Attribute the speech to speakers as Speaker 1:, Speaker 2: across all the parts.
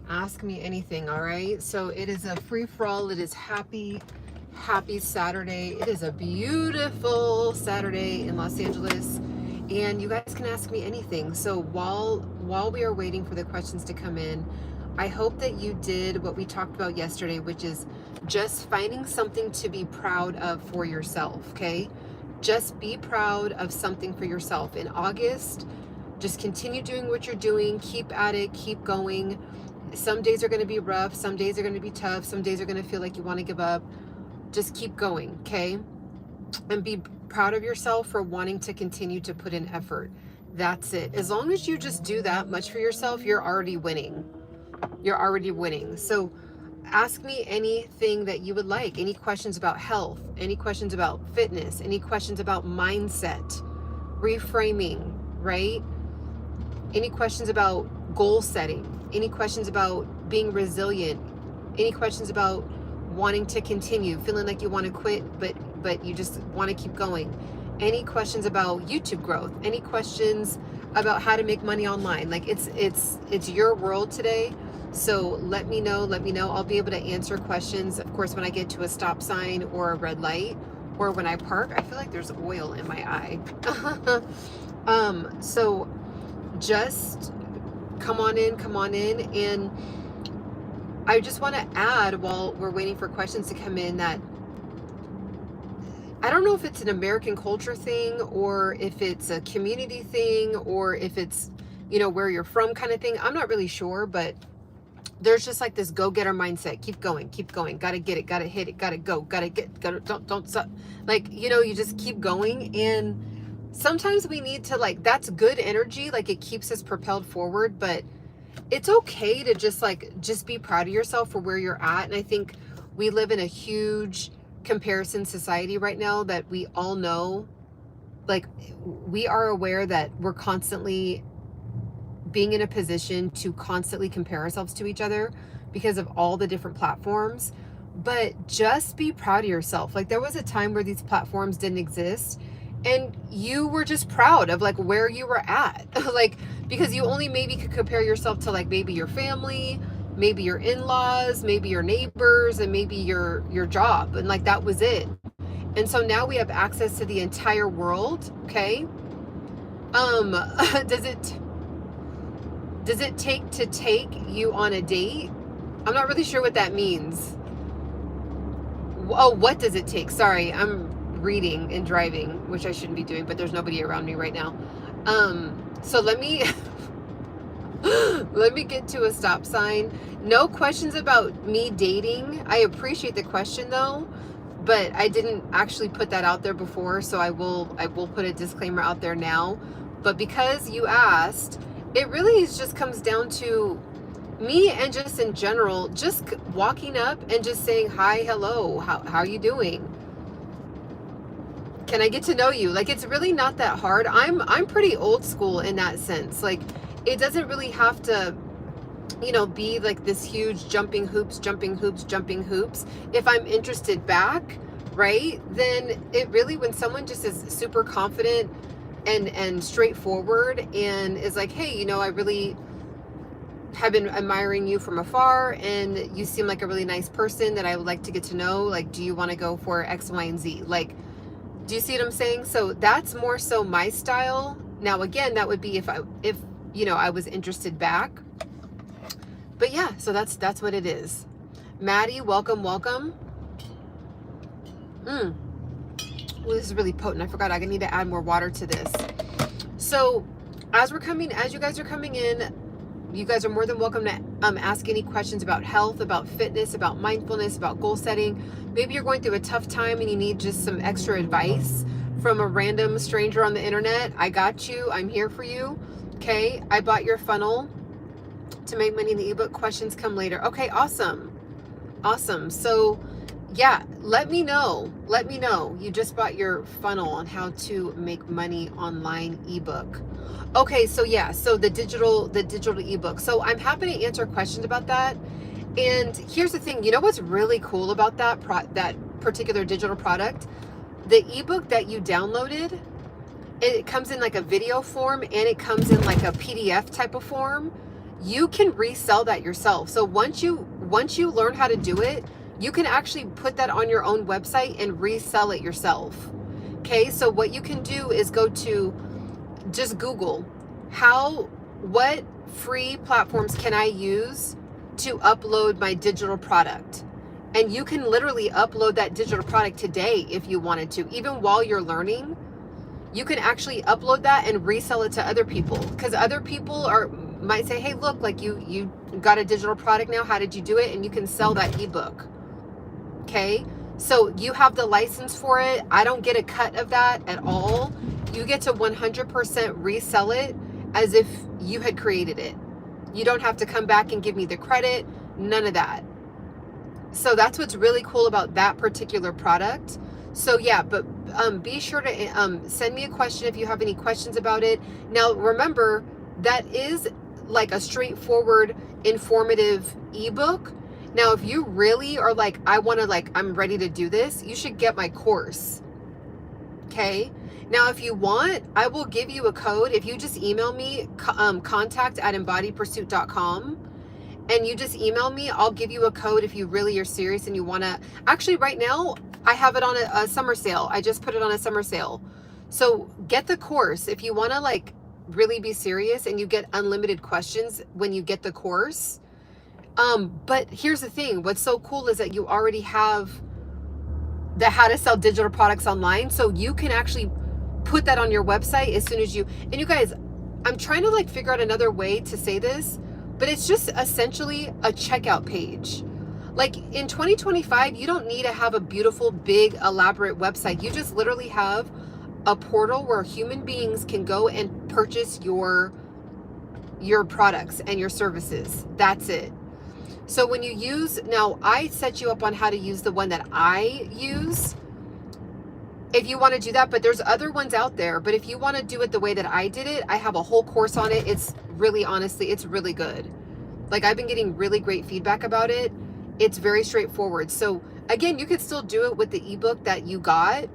Speaker 1: Ask me anything, all right? So it is a free-for-all. It is happy Saturday. It is a beautiful Saturday in Los Angeles, and you guys can ask me anything. So while we are waiting for the questions to come in, I hope that you did what we talked about yesterday, which is just finding something to be proud of for yourself, okay? Just be proud of something for yourself. In August, just continue doing what you're doing. Keep at it. Keep going. Some days are going to be rough. Some days are going to be tough. Some days are going to feel like you want to give up. Just keep going, okay? And be proud of yourself for wanting to continue to put in effort. That's it. As long as you just do that much for yourself, you're already winning. You're already winning. So ask me anything that you would like. Any questions about health, any questions about fitness, any questions about mindset, reframing, right? Any questions about goal setting, any questions about being resilient, any questions about wanting to continue, feeling like you want to quit, but you just want to keep going. Any questions about YouTube growth, any questions about how to make money online. Like it's your world today. So let me know. I'll be able to answer questions, of course, when I get to a stop sign or a red light, or when I park. I feel like there's oil in my eye. So just come on in. And I just want to add, while we're waiting for questions to come in, that I don't know if it's an American culture thing, or if it's a community thing, or if it's, where you're from kind of thing. I'm not really sure, but there's just like this go-getter mindset. Keep going. Gotta get it, gotta hit it, gotta go, don't stop. Like, you just keep going. And sometimes we need to, like, that's good energy. Like, it keeps us propelled forward, but it's okay to just be proud of yourself for where you're at. And I think we live in a huge comparison society right now, that we all know, like, we are aware that we're constantly being in a position to constantly compare ourselves to each other because of all the different platforms. But just be proud of yourself. Like, there was a time where these platforms didn't exist, and you were just proud of, like, where you were at. Like, because you only maybe could compare yourself to, like, maybe your family, maybe your in-laws, maybe your neighbors, and maybe your job, and like that was it. And so now we have access to the entire world, okay? Does it take you on a date? I'm not really sure what that means. Oh, what does it take? Sorry, I'm reading and driving, which I shouldn't be doing, but there's nobody around me right now. So let me let me get to a stop sign. No questions about me dating. I appreciate the question though, but I didn't actually put that out there before, so I will put a disclaimer out there now. But because you asked, it really just comes down to me, and just in general, just walking up and just saying hi, hello, how are you doing? Can I get to know you? Like, it's really not that hard. I'm pretty old school in that sense. Like, it doesn't really have to, be like this huge jumping hoops. If I'm interested back, right, then it really, when someone just is super confident and straightforward and is like, hey, I really have been admiring you from afar, and you seem like a really nice person that I would like to get to know. Like, do you want to go for X, Y, and Z? Like, do you see what I'm saying? So that's more so my style. Now, again, that would be if I was interested back. But yeah, so that's what it is. Maddie, welcome. Well, this is really potent. I forgot I need to add more water to this. So as you guys are coming in, you guys are more than welcome to ask any questions about health, about fitness, about mindfulness, about goal setting. Maybe you're going through a tough time and you need just some extra advice from a random stranger on the internet. I got you. I'm here for you. Okay. I bought your funnel to make money in the ebook. Questions come later. Okay. Awesome. So yeah, let me know. You just bought your funnel on how to make money online ebook. Okay, so yeah, so the digital ebook. So I'm happy to answer questions about that. And here's the thing, what's really cool about that particular digital product? The ebook that you downloaded, it comes in like a video form, and it comes in like a PDF type of form. you can resell that yourself. So once you learn how to do it, you can actually put that on your own website and resell it yourself. Okay, so what you can do is go to, just Google what free platforms can I use to upload my digital product? And you can literally upload that digital product today if you wanted to. Even while you're learning, you can actually upload that and resell it to other people, because other people might say, hey, look, like you got a digital product now, how did you do it? And you can sell that ebook. Okay, so you have the license for it. I don't get a cut of that at all. You get to 100% resell it as if you had created it. You don't have to come back and give me the credit, none of that. So that's what's really cool about that particular product. So yeah, but be sure to send me a question if you have any questions about it. Now remember, that is like a straightforward, informative ebook. Now if you really are like, I'm ready to do this, you should get my course. Okay, now if you want, I will give you a code. If you just email me contact@embodypursuit.com, and you just email me, I'll give you a code if you really are serious and you want to. Actually, right now I have it on a summer sale. I just put it on a summer sale. So get the course if you want to like really be serious, and you get unlimited questions when you get the course. But here's the thing, what's so cool is that you already have the how to sell digital products online, so you can actually put that on your website as soon as you, and you guys, I'm trying to like figure out another way to say this, but it's just essentially a checkout page. Like in 2025, you don't need to have a beautiful, big, elaborate website. You just literally have a portal where human beings can go and purchase your products and your services. That's it. So when you use, now I set you up on how to use the one that I use, if you want to do that, but there's other ones out there. But if you want to do it the way that I did it, I have a whole course on it. It's really, honestly, it's really good. Like I've been getting really great feedback about it. It's very straightforward. So again, you could still do it with the ebook that you got,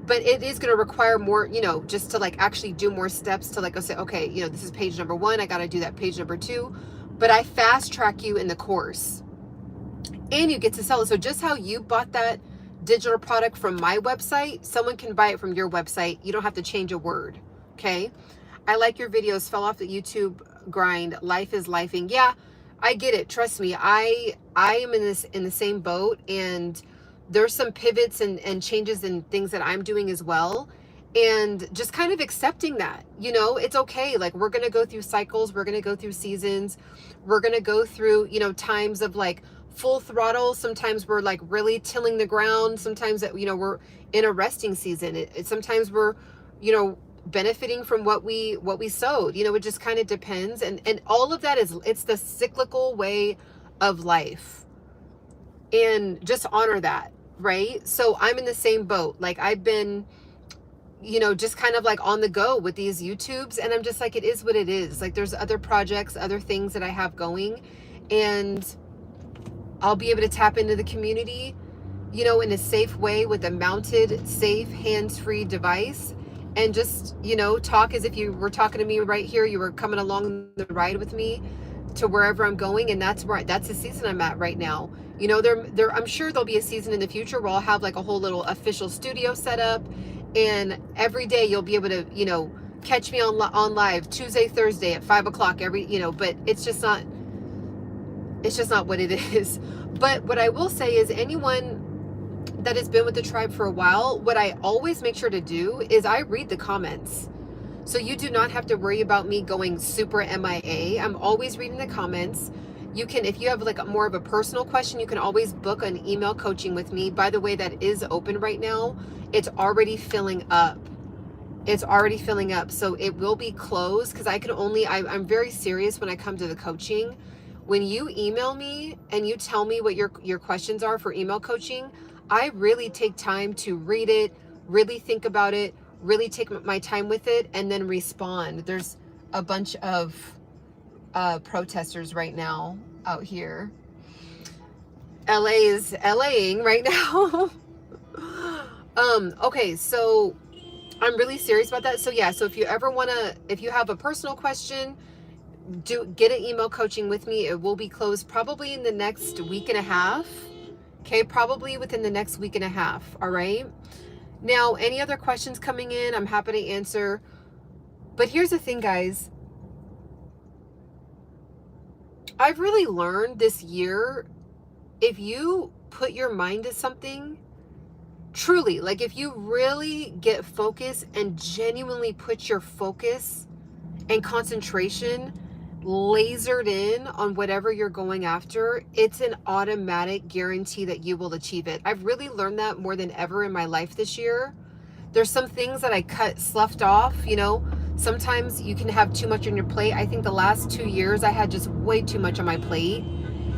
Speaker 1: but it is going to require more, just to like actually do more steps to like go say, okay, this is page number 1. I got to do that page number 2. But I fast track you in the course, and you get to sell it. So just how you bought that digital product from my website, someone can buy it from your website. You don't have to change a word. Okay. I like your videos. Fell off the YouTube grind. Life is lifing. Yeah, I get it. Trust me. I am in the same boat, and there's some pivots and changes and things that I'm doing as well. And just kind of accepting that, it's okay. Like we're going to go through cycles. We're going to go through seasons. We're going to go through, times of like full throttle. Sometimes we're like really tilling the ground. Sometimes that, we're in a resting season. Sometimes we're, benefiting from what we sowed, it just kind of depends. And all of that it's the cyclical way of life, and just honor that. Right. So I'm in the same boat. Like I've been, just kind of like on the go with these YouTubes, and I'm just like, it is what it is. Like there's other projects, other things that I have going, and I'll be able to tap into the community, in a safe way with a mounted, safe, hands-free device, and just, talk as if you were talking to me right here. You were coming along the ride with me to wherever I'm going. And that's the season I'm at right now. I'm sure there'll be a season in the future where I'll have like a whole little official studio set up, and every day you'll be able to, catch me on live Tuesday, Thursday at 5 o'clock but it's just not what it is. But what I will say is, anyone that has been with the tribe for a while, what I always make sure to do is I read the comments. So you do not have to worry about me going super MIA. I'm always reading the comments. You can, if you have like more of a personal question, you can always book an email coaching with me. By the way, that is open right now. It's already filling up. So it will be closed, because I'm very serious when I come to the coaching. When you email me and you tell me what your questions are for email coaching, I really take time to read it, really think about it, really take my time with it, and then respond. There's a bunch of protesters right now out here. LA is LAing right now. Okay, so I'm really serious about that. So yeah, so if you have a personal question, get an email coaching with me. It will be closed probably in the next week and a half. Okay, probably within the next week and a half. All right. Now, any other questions coming in, I'm happy to answer. But here's the thing, guys. I've really learned this year, if you put your mind to something, truly, like if you really get focused and genuinely put your focus and concentration lasered in on whatever you're going after, it's an automatic guarantee that you will achieve it. I've really learned that more than ever in my life this year. There's some things that I sloughed off, you know. Sometimes you can have too much on your plate. I think the last 2 years I had just way too much on my plate,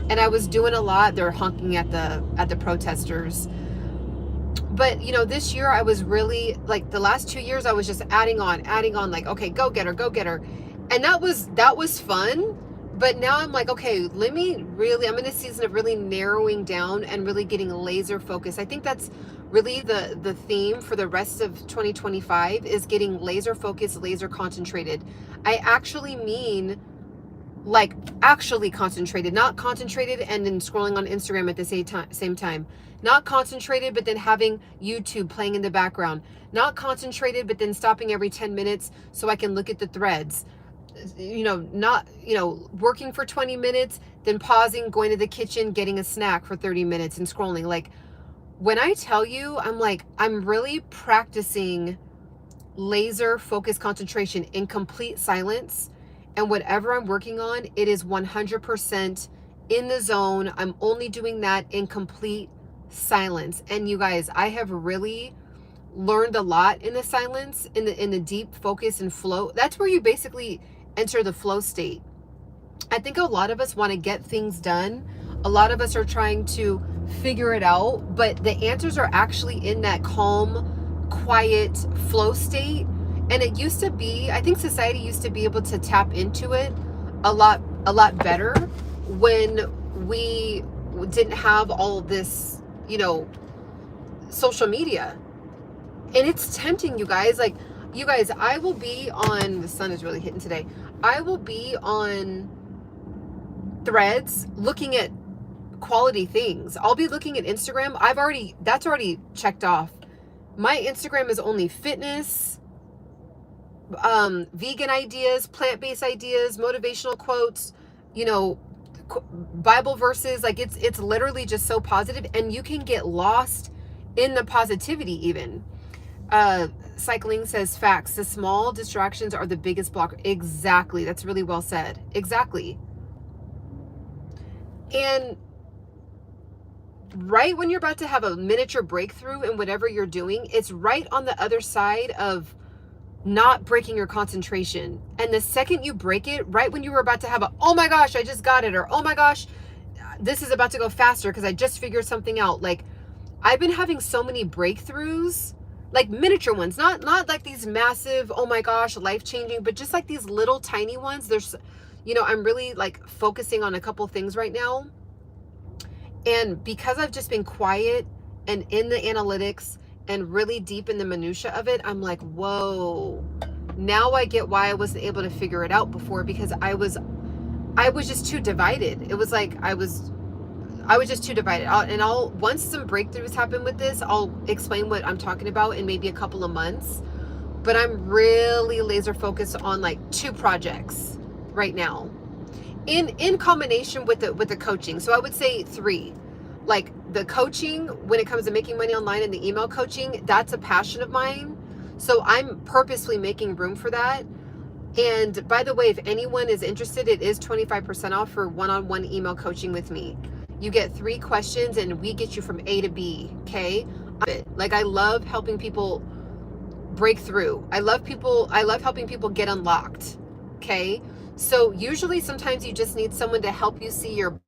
Speaker 1: and I was doing a lot. They're honking at the protesters. But you know, this year I was really like, the last 2 years I was just adding on, like, okay, go get her. And that was fun. But now I'm like, okay, I'm in a season of really narrowing down and really getting laser focused. I think that's really the theme for the rest of 2025, is getting laser focused, laser concentrated. I actually mean like actually concentrated, not concentrated and then scrolling on Instagram at the same time. Not concentrated, but then having YouTube playing in the background. Not concentrated, but then stopping every 10 minutes so I can look at the threads. You know, not, you know, working for 20 minutes, then pausing, going to the kitchen, getting a snack for 30 minutes and scrolling. Like, when I tell you, I'm really practicing laser focus concentration in complete silence. And whatever I'm working on, it is 100% in the zone. I'm only doing that in complete silence. And you guys, I have really learned a lot in the silence, in the deep focus and flow. That's where you basically enter the flow state. I think a lot of us want to get things done. A lot of us are trying to figure it out, but the answers are actually in that calm, quiet flow state. And it used to be, I think society used to be able to tap into it a lot better when we didn't have all this, you know, social media. And it's tempting, you guys. Like, you guys, I will be on, the sun is really hitting today. I will be on Threads looking at quality things. I'll be looking at Instagram. That's already checked off. My Instagram is only fitness, vegan ideas, plant-based ideas, motivational quotes, you know, Bible verses. Like, it's literally just so positive, and you can get lost in the positivity even. Cycling says, facts. The small distractions are the biggest blocker. Exactly. That's really well said. Exactly. And right when you're about to have a miniature breakthrough in whatever you're doing, it's right on the other side of not breaking your concentration. And the second you break it, right when you were about to have oh my gosh, I just got it, or oh my gosh, this is about to go faster because I just figured something out. Like, I've been having so many breakthroughs, like miniature ones, not like these massive, oh my gosh, life-changing, but just like these little tiny ones. There's, you know, I'm really like focusing on a couple things right now. And because I've just been quiet and in the analytics and really deep in the minutia of it, I'm like, whoa, now I get why I wasn't able to figure it out before, because I was just too divided. It was like I was just too divided. Once some breakthroughs happen with this, I'll explain what I'm talking about in maybe a couple of months. But I'm really laser focused on like 2 projects right now, in combination with the coaching. So I would say 3. Like, the coaching, when it comes to making money online, and the email coaching, that's a passion of mine. So I'm purposely making room for that. And by the way, if anyone is interested, it is 25% off for one-on-one email coaching with me. You get 3 questions and we get you from A to B. Okay. Like, I love helping people break through. I love helping people get unlocked. Okay. So usually sometimes you just need someone to help you see your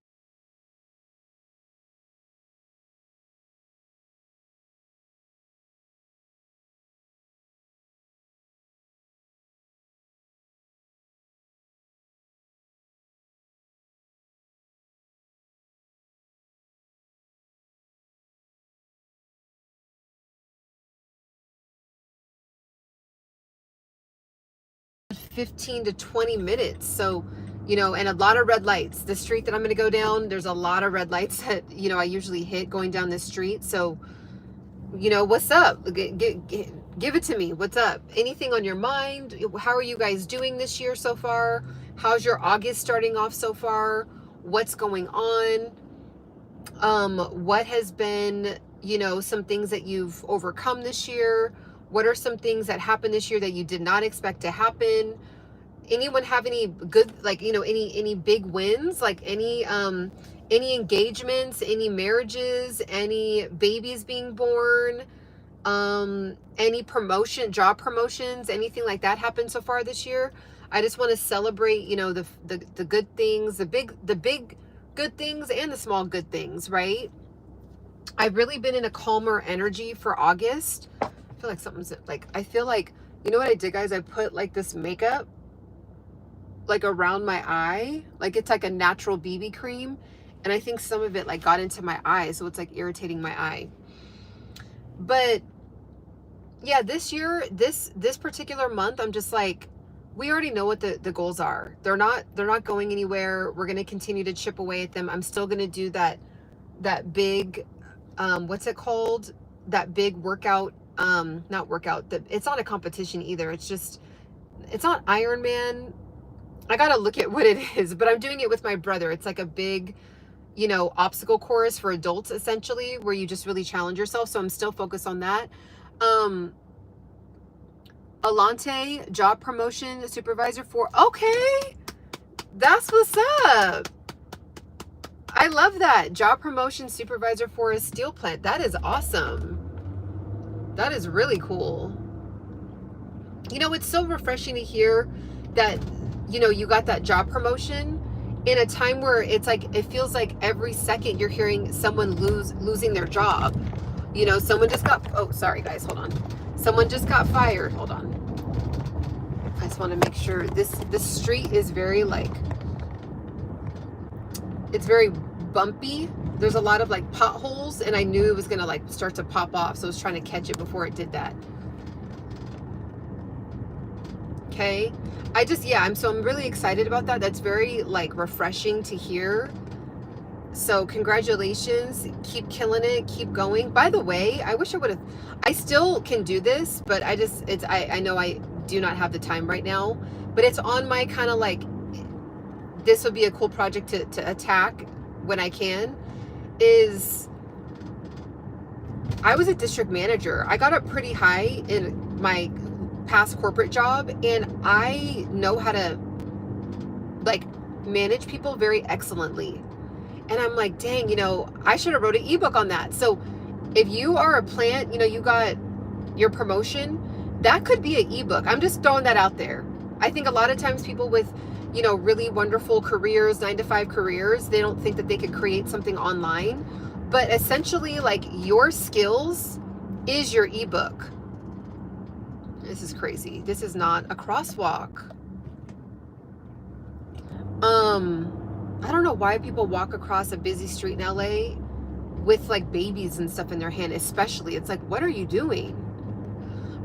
Speaker 1: $15 to $20. So you know, and a lot of red lights. The street that I'm going to go down, there's a lot of red lights that, you know, I usually hit going down this street. So, you know, what's up? Give it to me. What's up? Anything on your mind? How are you guys doing this year so far? How's your August starting off so far? What's going on? What has been, you know, some things that you've overcome this year? What are some things that happened this year that you did not expect to happen? Anyone have any good, like, you know, any big wins, like any engagements, any marriages, any babies being born, any job promotions, anything like that happened so far this year? I just want to celebrate, you know, the good things, the big good things and the small good things, right? I've really been in a calmer energy for August. I feel like something's like, I feel like, you know what I did, guys? I put like this makeup like around my eye, like it's like a natural BB cream, and I think some of it like got into my eye, so it's like irritating my eye. But yeah, this year, this particular month, I'm just like, we already know what the goals are. They're not going anywhere. We're going to continue to chip away at them. I'm still going to do that big, what's it called? That big workout, not workout, it's not a competition either. It's not Ironman. I got to look at what it is, but I'm doing it with my brother. It's like a big, you know, obstacle course for adults, essentially, where you just really challenge yourself. So I'm still focused on that. Alante, job promotion supervisor for, okay, that's what's up. I love that. Job promotion supervisor for a steel plant. That is awesome. That is really cool. You know, it's so refreshing to hear that, you know, you got that job promotion in a time where it's like, it feels like every second you're hearing someone losing their job. You know, someone just got, oh, sorry guys, hold on. Someone just got fired. Hold on. I just want to make sure this street is very like, it's very bumpy. There's a lot of like potholes, and I knew it was going to like start to pop off. So I was trying to catch it before it did that. Okay. I'm really excited about that. That's very like refreshing to hear. So congratulations, keep killing it, keep going. By the way, I wish I still can do this, but I know I do not have the time right now, but it's on my kind of like, this would be a cool project to attack when I can, is I was a district manager. I got up pretty high in my past corporate job, and I know how to like manage people very excellently. And I'm like, dang, you know, I should have wrote an ebook on that. So if you are a plant, you know, you got your promotion, that could be an ebook. I'm just throwing that out there. I think a lot of times people with, you know, really wonderful careers, 9-to-5 careers, they don't think that they could create something online. But essentially, like, your skills is your ebook. This is crazy. This is not a crosswalk. I don't know why people walk across a busy street in LA with like babies and stuff in their hand, especially. It's like, what are you doing?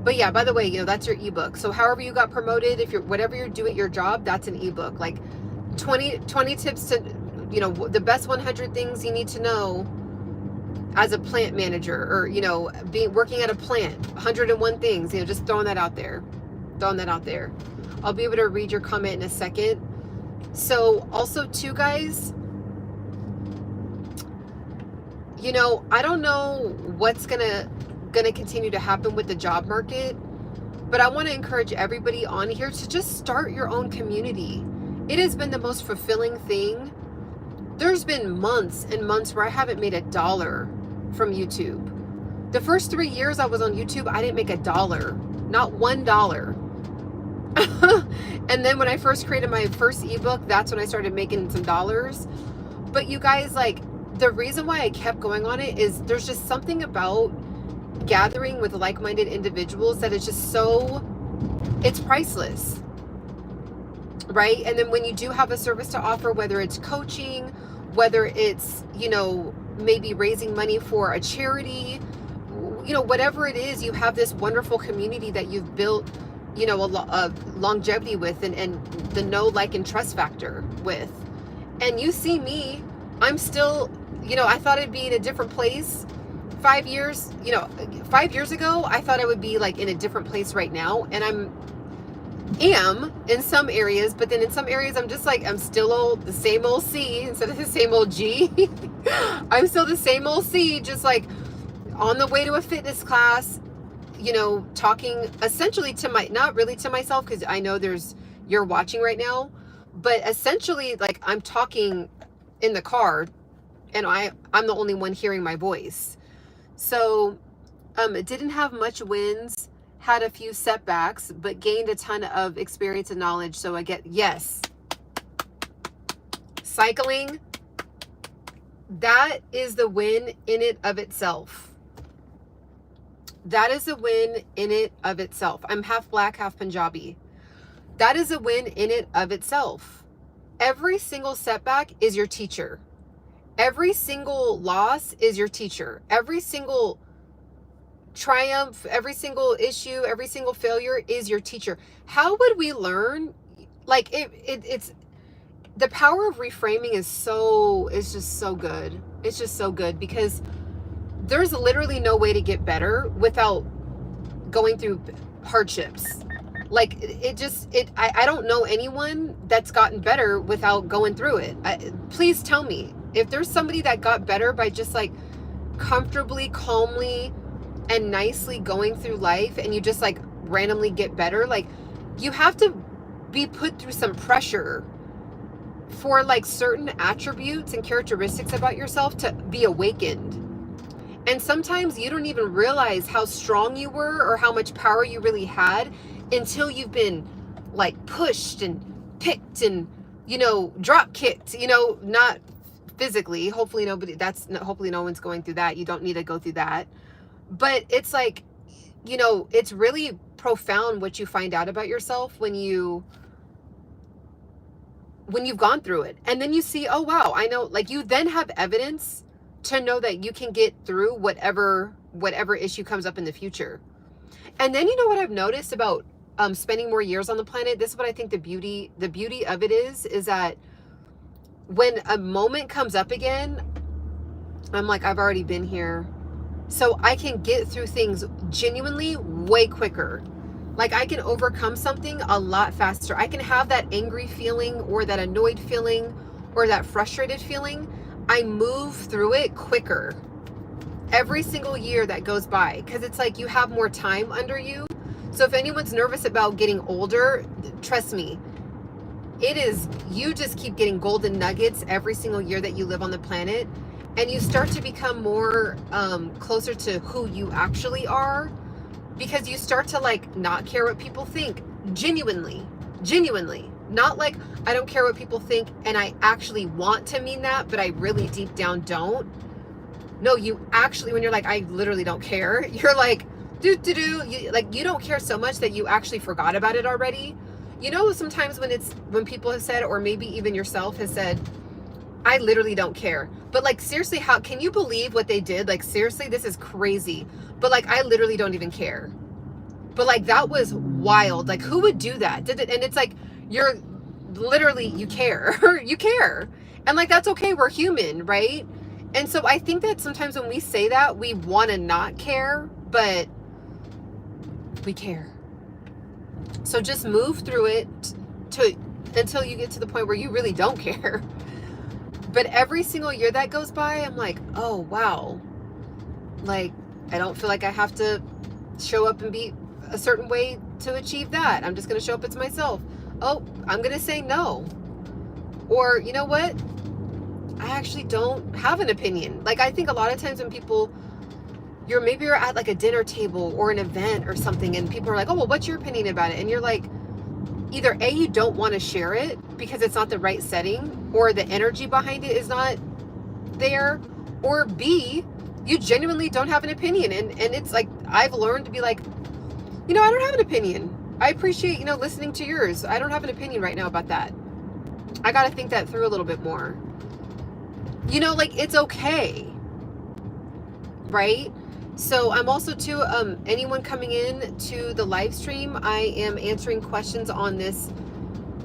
Speaker 1: But yeah, by the way, you know, that's your ebook. So however you got promoted, whatever you're doing at your job, that's an ebook. Like 20 tips to, you know, the best 100 things you need to know as a plant manager, or, you know, working at a plant, 101 things, you know, just throwing that out there. I'll be able to read your comment in a second. So also too, guys, you know, I don't know what's gonna continue to happen with the job market, but I want to encourage everybody on here to just start your own community. It has been the most fulfilling thing. There's been months and months where I haven't made $1 from YouTube. The first 3 years I was on YouTube, I didn't make $1, not $1. And then when I first created my first ebook, that's when I started making some dollars. But you guys, like, the reason why I kept going on it is there's just something about gathering with like-minded individuals that is just it's priceless, right? And then when you do have a service to offer, whether it's coaching, whether it's, you know, maybe raising money for a charity, you know, whatever it is, you have this wonderful community that you've built you know, a longevity with, and the know, like, and trust factor with. And you see me, I'm still, you know, I thought I'd be in a different place 5 years, you know, 5 years ago, I thought I would be like in a different place right now. And am in some areas, but then in some areas I'm just like, I'm still the same old C instead of the same old G. I'm still the same old C, just like on the way to a fitness class, you know, talking essentially to not really to myself, because I know you're watching right now, but essentially like I'm talking in the car and I'm the only one hearing my voice. So it didn't have much wins, had a few setbacks, but gained a ton of experience and knowledge. So I get, yes, cycling, that is the win in it of itself. That is a win in it of itself. I'm half black, half Punjabi. That is a win in it of itself. Every single setback is your teacher. Every single loss is your teacher. Every single triumph, every single issue, every single failure is your teacher. How would we learn? Like it's the power of reframing it's just so good. It's just so good, because there's literally no way to get better without going through hardships. Like I don't know anyone that's gotten better without going through it. Please tell me if there's somebody that got better by just like comfortably, calmly, and nicely going through life, and you just like randomly get better. Like, you have to be put through some pressure for like certain attributes and characteristics about yourself to be awakened. And sometimes you don't even realize how strong you were or how much power you really had until you've been like pushed and picked and, you know, drop kicked, you know, not physically. Hopefully no one's going through that. You don't need to go through that. But it's like, you know, it's really profound what you find out about yourself when you've gone through it. And then you see, oh wow, I know, like, you then have evidence to know that you can get through whatever issue comes up in the future. And then, you know what I've noticed about spending more years on the planet? This is what I think the beauty of it is that when a moment comes up again, I'm like, I've already been here. So I can get through things genuinely way quicker. Like, I can overcome something a lot faster. I can have that angry feeling or that annoyed feeling or that frustrated feeling. I move through it quicker every single year that goes by, because it's like you have more time under you. So if anyone's nervous about getting older, trust me, you just keep getting golden nuggets every single year that you live on the planet, and you start to become more closer to who you actually are, because you start to like not care what people think. Genuinely, not like I don't care what people think and I actually want to mean that, but I really deep down don't. No, you actually, when you're like, I literally don't care, you're like, you don't care so much that you actually forgot about it already. You know, sometimes when people have said, or maybe even yourself has said, I literally don't care. But like, seriously, how can you believe what they did? Like, seriously, this is crazy. But like, I literally don't even care. But like, that was wild. Like, who would do that? And it's like, you're literally, you care. You care. And like, that's okay. We're human, right? And so I think that sometimes when we say that, we want to not care, but we care. So just move through it until you get to the point where you really don't care. But every single year that goes by, I'm like, oh, wow. Like, I don't feel like I have to show up and be a certain way to achieve that. I'm just going to show up as myself. Oh, I'm going to say no. Or, you know what? I actually don't have an opinion. Like, I think a lot of times when people, maybe you're at like a dinner table or an event or something, and people are like, oh, well, what's your opinion about it? And you're like, either A, you don't want to share it because it's not the right setting, or the energy behind it is not there, or B, you genuinely don't have an opinion. And it's like, I've learned to be like, you know, I don't have an opinion. I appreciate, you know, listening to yours. I don't have an opinion right now about that. I got to think that through a little bit more. You know, like, it's okay. Right? So I'm also too, anyone coming in to the live stream, I am answering questions on this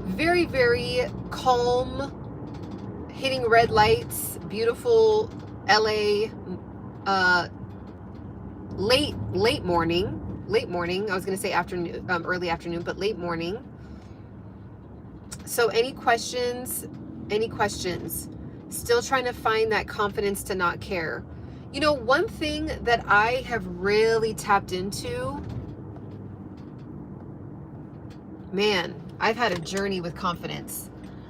Speaker 1: very, very calm, hitting red lights, beautiful LA, late morning. I was going to say afternoon, early afternoon, but late morning. So any questions? Still trying to find that confidence to not care. You know, one thing that I have really tapped into, man, I've had a journey with confidence.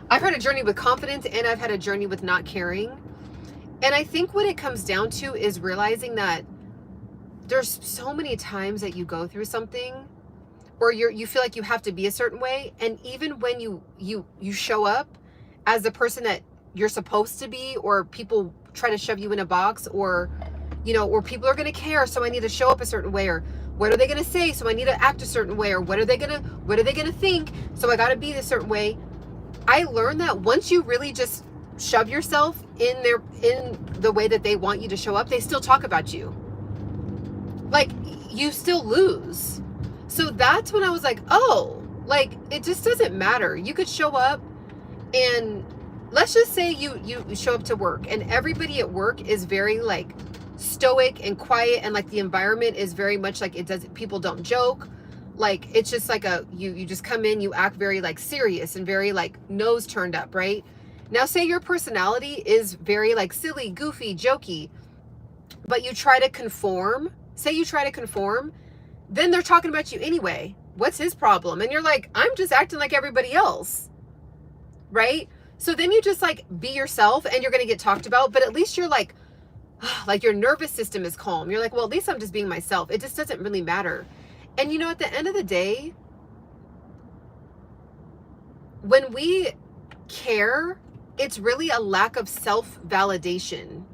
Speaker 1: I've had a journey with confidence, and I've had a journey with not caring. And I think what it comes down to is realizing that there's so many times that you go through something or you feel like you have to be a certain way, and even when you show up as the person that you're supposed to be, or people try to shove you in a box, or you know, or people are going to care, so I need to show up a certain way, or what are they going to say, so I need to act a certain way, or what are they going to think, so I got to be a certain way. I learned that once you really just shove yourself in the way that they want you to show up, they still talk about you. Like, you still lose. So that's when I was like, oh, like, it just doesn't matter. You could show up, and let's just say you show up to work, and everybody at work is very like stoic and quiet, and like the environment is very much like, people don't joke. Like, it's just like you just come in, you act very like serious and very like nose turned up, right? Now say your personality is very like silly, goofy, jokey, but you try to conform. Say you try to conform, then they're talking about you anyway. What's his problem? And you're like, I'm just acting like everybody else, right? So then you just like be yourself, and you're going to get talked about, but at least you're like your nervous system is calm. You're like, well, at least I'm just being myself. It just doesn't really matter. And you know, at the end of the day, when we care, it's really a lack of self-validation.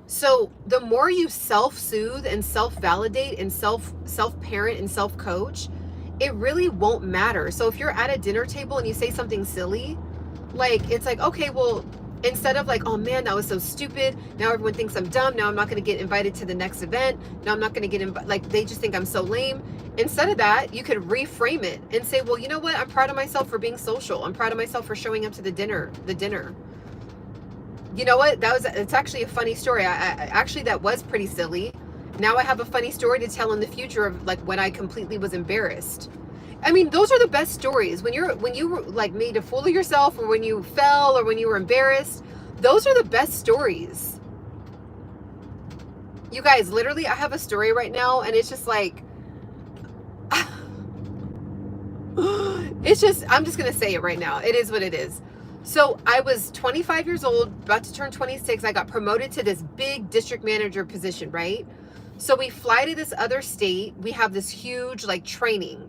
Speaker 1: So the more you self-soothe and self-validate and self-parent and self-coach, it really won't matter. So if you're at a dinner table and you say something silly, like, it's like, okay, well, instead of like, oh man, that was so stupid, now everyone thinks I'm dumb, now I'm not going to get invited to the next event, now I'm not going to get like, they just think I'm so lame. Instead of that, you could reframe it and say, well, you know what, I'm proud of myself for being social, I'm proud of myself for showing up to the dinner. You know what, it's actually a funny story. I actually, that was pretty silly. Now I have a funny story to tell in the future of like when I completely was embarrassed. I mean, those are the best stories. When you like made a fool of yourself, or when you fell, or when you were embarrassed, those are the best stories. You guys, literally, I have a story right now, and it's just like, it's just, I'm just going to say it right now. It is what it is. So I was 25 years old, about to turn 26. I got promoted to this big district manager position, right? So we fly to this other state. We have this huge like training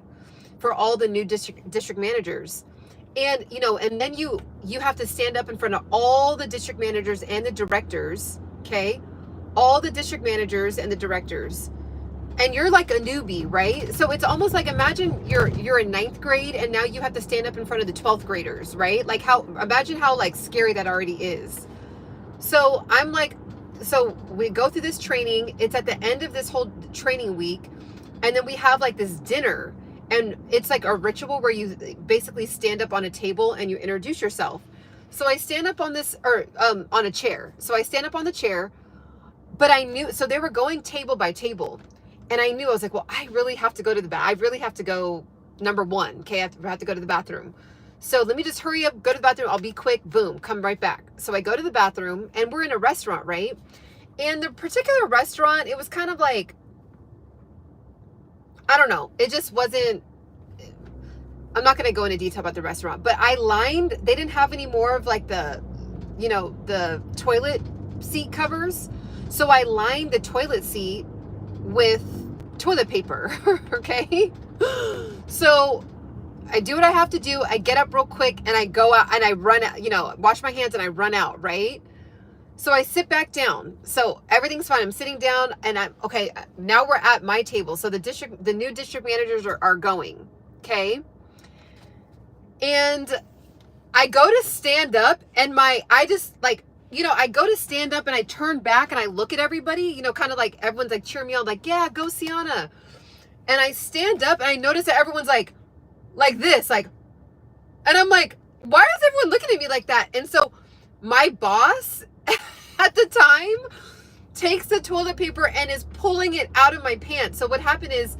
Speaker 1: for all the new district managers. And, you know, and then you have to stand up in front of all the district managers and the directors, okay? All the district managers and the directors. And you're like a newbie, right? So it's almost like, imagine you're in 9th grade, and now you have to stand up in front of the 12th graders, right? Like, imagine how like scary that already is. So I'm like, so we go through this training. It's at the end of this whole training week. And then we have like this dinner, and it's like a ritual where you basically stand up on a table and you introduce yourself. So I stand up on this, or on a chair. So I stand up on the chair, but I knew, so they were going table by table. And I knew, I was like, well, I really have to go to the I really have to go, number one. Okay, I have to go to the bathroom. So let me just hurry up, go to the bathroom. I'll be quick. Boom, come right back. So I go to the bathroom, and we're in a restaurant, right? And the particular restaurant, it was kind of like, I don't know. It just wasn't, I'm not going to go into detail about the restaurant, but they didn't have any more of like the, you know, the toilet seat covers. So I lined the toilet seat with toilet paper. Okay. So I do what I have to do. I get up real quick, and I go out, and I run out, you know, wash my hands, and I run out. Right. So I sit back down. So everything's fine. I'm sitting down, and I'm okay. Now we're at my table. So the new district managers are going. Okay. And I go to stand up, and I just like you know, I go to stand up and I turn back and I look at everybody, you know, kind of like everyone's like cheering me on, like, yeah, go Ciana. And I stand up and I notice that everyone's like this, like, and I'm like, why is everyone looking at me like that? And so my boss at the time takes the toilet paper and is pulling it out of my pants. So what happened is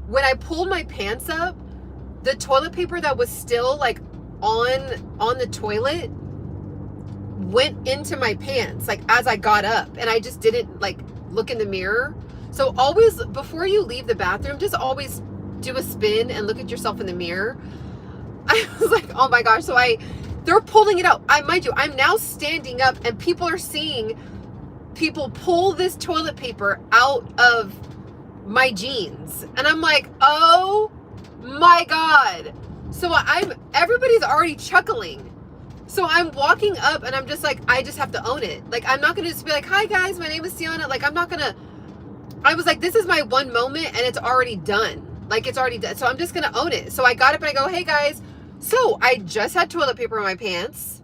Speaker 1: when I pulled my pants up, the toilet paper that was still like on the toilet went into my pants, like as I got up, and I just didn't like look in the mirror. So always, before you leave the bathroom, just always do a spin and look at yourself in the mirror. I was like, oh my gosh. So they're pulling it out. Mind you, I'm now standing up and people are seeing people pull this toilet paper out of my jeans. And I'm like, oh my God. So everybody's already chuckling. So I'm walking up and I'm just like, I just have to own it. Like, I'm not going to just be like, hi guys, my name is Ciana. Like, I was like, this is my one moment and it's already done. Like, it's already done. So I'm just going to own it. So I got up and I go, hey guys. So I just had toilet paper in my pants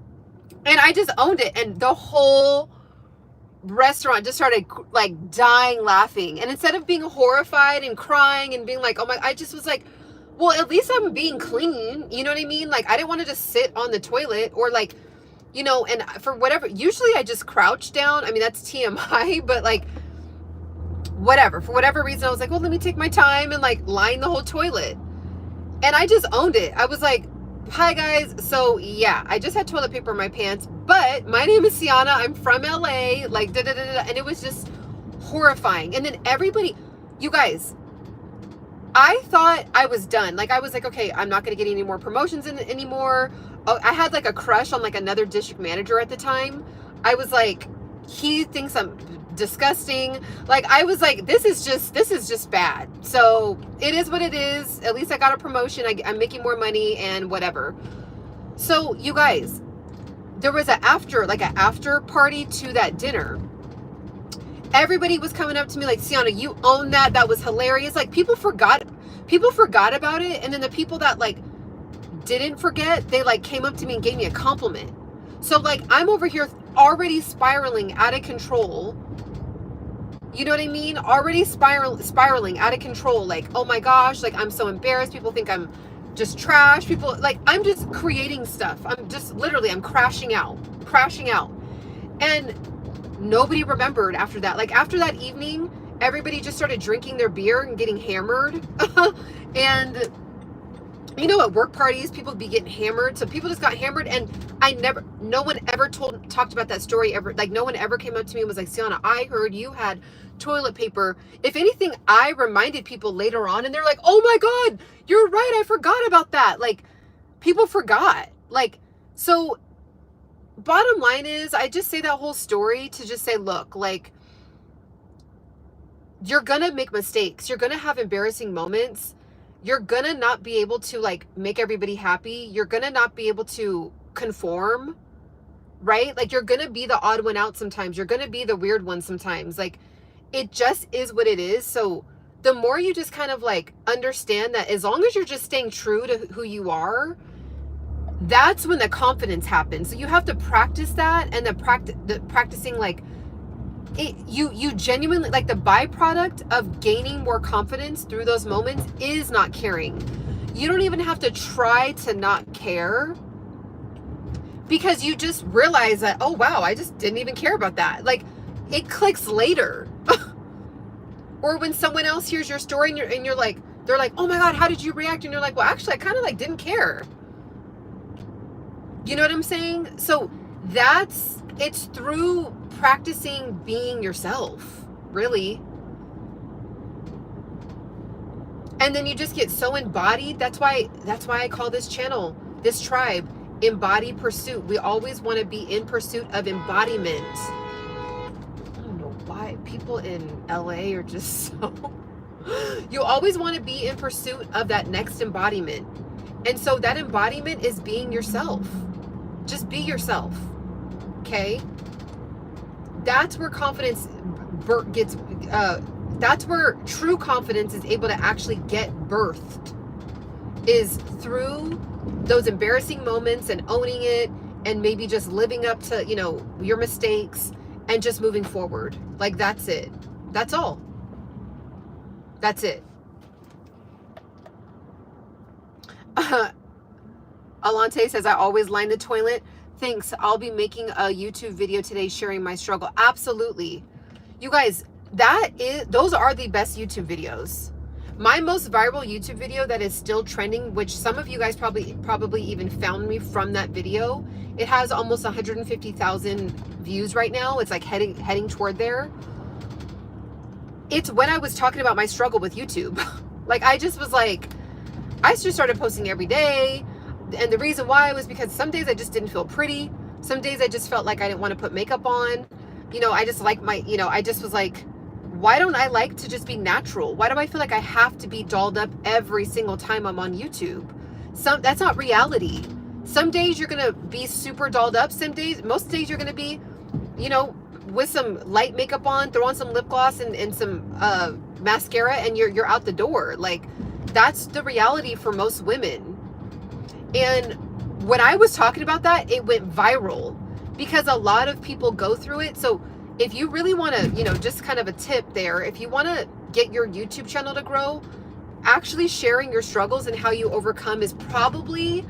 Speaker 1: and I just owned it. And the whole restaurant just started like dying laughing. And instead of being horrified and crying and being like, oh my, I just was like, well, at least I'm being clean. You know what I mean? Like, I didn't want to just sit on the toilet or like, you know, and for whatever, usually I just crouch down. I mean, that's TMI, but like, whatever, for whatever reason, I was like, well, let me take my time and like line the whole toilet. And I just owned it. I was like, hi guys. So yeah, I just had toilet paper in my pants, but my name is Ciana. I'm from LA, like da da da da. And it was just horrifying. And then everybody, you guys, I thought I was done. Like, I was like, okay, I'm not going to get any more promotions anymore. Oh, I had like a crush on like another district manager at the time. I was like, he thinks I'm disgusting. Like, I was like, this is just bad. So it is what it is. At least I got a promotion. I'm making more money and whatever. So you guys, there was an after party to that dinner. Everybody was coming up to me like, Ciana, you own that. That was hilarious. Like, people forgot about it. And then the people that like didn't forget, they like came up to me and gave me a compliment. So like, I'm over here already spiraling out of control. You know what I mean? Already spiraling out of control. Like, oh my gosh, like, I'm so embarrassed. People think I'm just trash. People, like, I'm just creating stuff. I'm just literally, I'm crashing out. And nobody remembered after that. Like, after that evening, everybody just started drinking their beer and getting hammered. And you know, at work parties, people would be getting hammered. So people just got hammered, and no one ever talked about that story ever. Like, no one ever came up to me and was like, Ciana, I heard you had toilet paper. If anything, I reminded people later on, and they're like, oh my God, you're right. I forgot about that. Like, people forgot. Like, so bottom line is, I just say that whole story to just say, look, like, you're going to make mistakes. You're going to have embarrassing moments. You're going to not be able to like make everybody happy. You're going to not be able to conform, right? Like, you're going to be the odd one out sometimes. You're going to be the weird one sometimes. Like, it just is what it is. So the more you just kind of like understand that as long as you're just staying true to who you are, that's when the confidence happens. So you have to practice that, and the practicing, like, you genuinely, like, the byproduct of gaining more confidence through those moments is not caring. You don't even have to try to not care, because you just realize that, oh wow, I just didn't even care about that. Like, it clicks later. Or when someone else hears your story and you're like, they're like, oh my God, how did you react? And you're like, well, actually, I kind of like didn't care. You know what I'm saying? So it's through practicing being yourself, really. And then you just get so embodied. That's why I call this channel, this tribe, Embody Pursuit. We always want to be in pursuit of embodiment. I don't know why people in LA are just so... You always want to be in pursuit of that next embodiment. And so that embodiment is being yourself. Just be yourself. Okay? That's where confidence gets... that's where true confidence is able to actually get birthed, is through those embarrassing moments and owning it and maybe just living up to, you know, your mistakes and just moving forward. Like, that's it. That's all. That's it. Alante says, I always line the toilet. Thanks. I'll be making a YouTube video today sharing my struggle. Absolutely. You guys, those are the best YouTube videos. My most viral YouTube video that is still trending, which some of you guys probably even found me from that video. It has almost 150,000 views right now. It's like heading toward there. It's when I was talking about my struggle with YouTube. Like, I just started posting every day. And the reason why was because some days I just didn't feel pretty. Some days I just felt like I didn't want to put makeup on. You know, I just like I just was like, why don't I like to just be natural? Why do I feel like I have to be dolled up every single time I'm on YouTube? That's not reality. Some days you're going to be super dolled up. Most days you're going to be, you know, with some light makeup on, throw on some lip gloss and some mascara, and you're out the door. Like, that's the reality for most women. And when I was talking about that, it went viral because a lot of people go through it. So if you really want to, you know, just kind of a tip there, if you want to get your YouTube channel to grow, actually sharing your struggles and how you overcome is probably,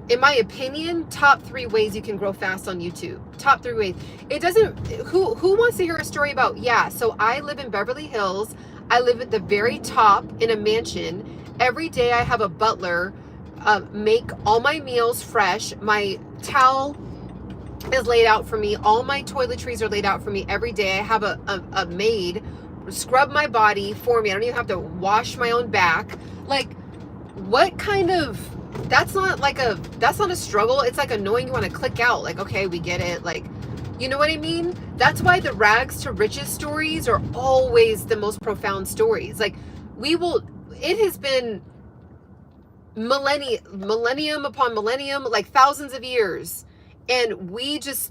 Speaker 1: in my opinion, top 3 ways you can grow fast on YouTube. Top 3 ways. It doesn't, who wants to hear a story about, yeah, so I live in Beverly Hills. I live at the very top in a mansion. Every day I have a butler make all my meals fresh. My towel is laid out for me. All my toiletries are laid out for me every day. I have a maid scrub my body for me. I don't even have to wash my own back. Like, what kind of, that's not a struggle. It's like annoying. You want to click out. Like, okay, we get it. Like, you know what I mean? That's why the rags to riches stories are always the most profound stories. Like, it has been millennium upon millennium, like thousands of years. And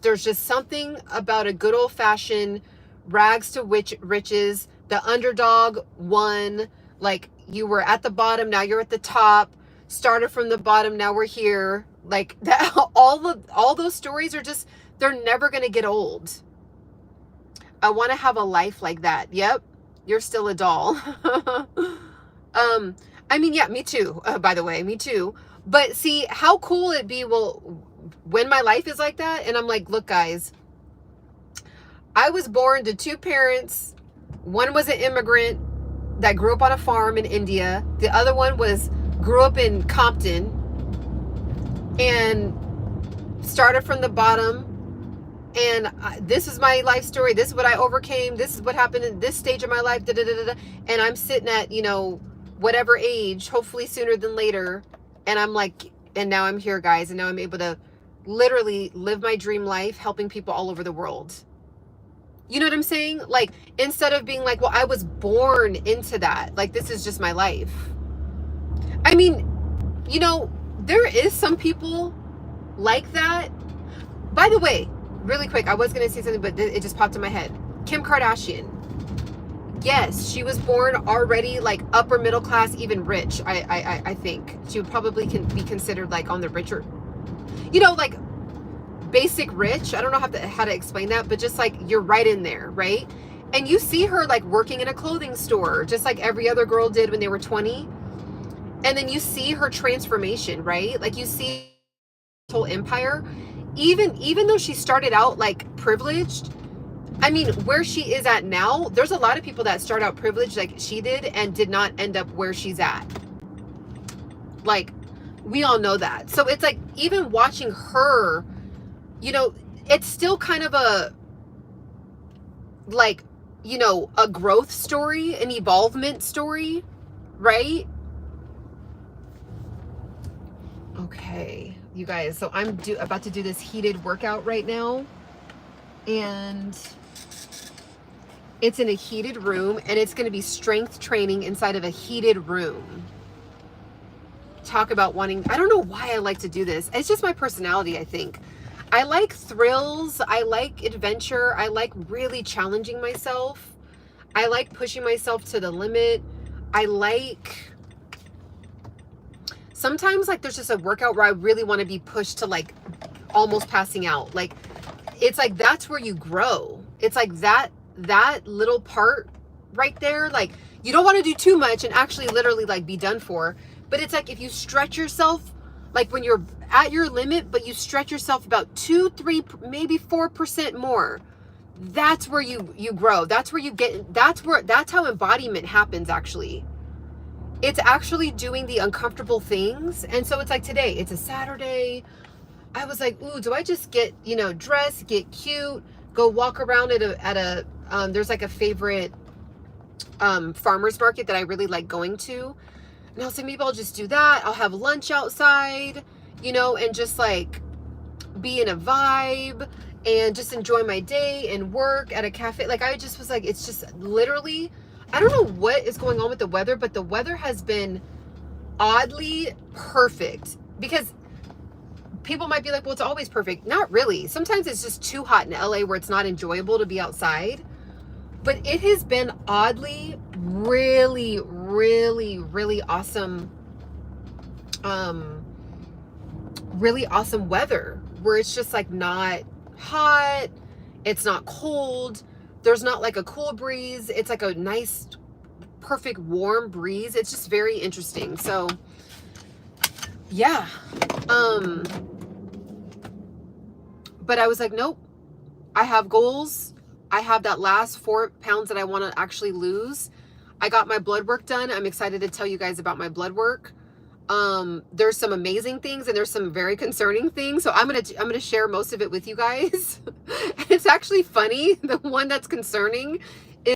Speaker 1: there's just something about a good old fashioned rags to riches. The underdog won. Like, you were at the bottom, now you're at the top. Started from the bottom, now we're here. Like, that, all those stories are just, they're never going to get old. I want to have a life like that. Yep. You're still a doll. I mean, yeah, me too. By the way, me too. But see, how cool it'd be, when my life is like that, and I'm like, look, guys, I was born to 2 parents. One was an immigrant that grew up on a farm in India. The other one grew up in Compton and started from the bottom. And this is my life story. This is what I overcame. This is what happened in this stage of my life. And I'm sitting at, you know, whatever age, hopefully sooner than later. And I'm like, and now I'm here, guys. And now I'm able to literally live my dream life, helping people all over the world. You know what I'm saying? Like, instead of being like, well, I was born into that. Like, this is just my life. I mean, you know, there is some people like that. By the way, really quick, I was going to say something, but it just popped in my head. Kim Kardashian. Yes, she was born already like upper middle class, even rich. I think she would probably be considered like on the richer, you know, like basic rich. I don't know how to explain that, but just like you're right in there, right? And you see her like working in a clothing store, just like every other girl did when they were 20. And then you see her transformation, right? Like, you see her whole empire. Even though she started out like privileged, I mean, where she is at now, there's a lot of people that start out privileged like she did and did not end up where she's at. Like, we all know that. So it's like, even watching her, you know, it's still kind of a, like, you know, a growth story, an evolvement story, right? Okay, you guys, so I'm about to do this heated workout right now, and it's in a heated room, and it's going to be strength training inside of a heated room. Talk about wanting, I don't know why I like to do this. It's just my personality, I think. I like thrills. I like adventure. I like really challenging myself. I like pushing myself to the limit. I like, sometimes like there's just a workout where I really want to be pushed to like almost passing out. Like, it's like, that's where you grow. It's like that little part right there. Like, you don't want to do too much and actually literally like be done for. But it's like, if you stretch yourself, like when you're at your limit, but you stretch yourself about 2, 3, maybe 4% more, that's where you grow. That's where you get, that's how embodiment happens actually. It's actually doing the uncomfortable things. And so it's like today, it's a Saturday. I was like, ooh, do I just get, you know, dress, get cute, go walk around at a there's like a favorite farmer's market that I really like going to. And I was like, maybe I'll just do that. I'll have lunch outside, you know, and just like be in a vibe and just enjoy my day and work at a cafe. Like, I just was like, it's just literally, I don't know what is going on with the weather, but the weather has been oddly perfect. Because people might be like, well, it's always perfect. Not really. Sometimes it's just too hot in LA where it's not enjoyable to be outside. But it has been oddly really, really, really awesome, really awesome weather where it's just like not hot, it's not cold, there's not like a cool breeze, it's like a nice, perfect, warm breeze. It's just very interesting. So yeah, but I was like, nope, I have goals. I have that last 4 pounds that I want to actually lose. I got my blood work done. I'm excited to tell you guys about my blood work. There's some amazing things and there's some very concerning things. So I'm going to share most of it with you guys. It's actually funny. The one that's concerning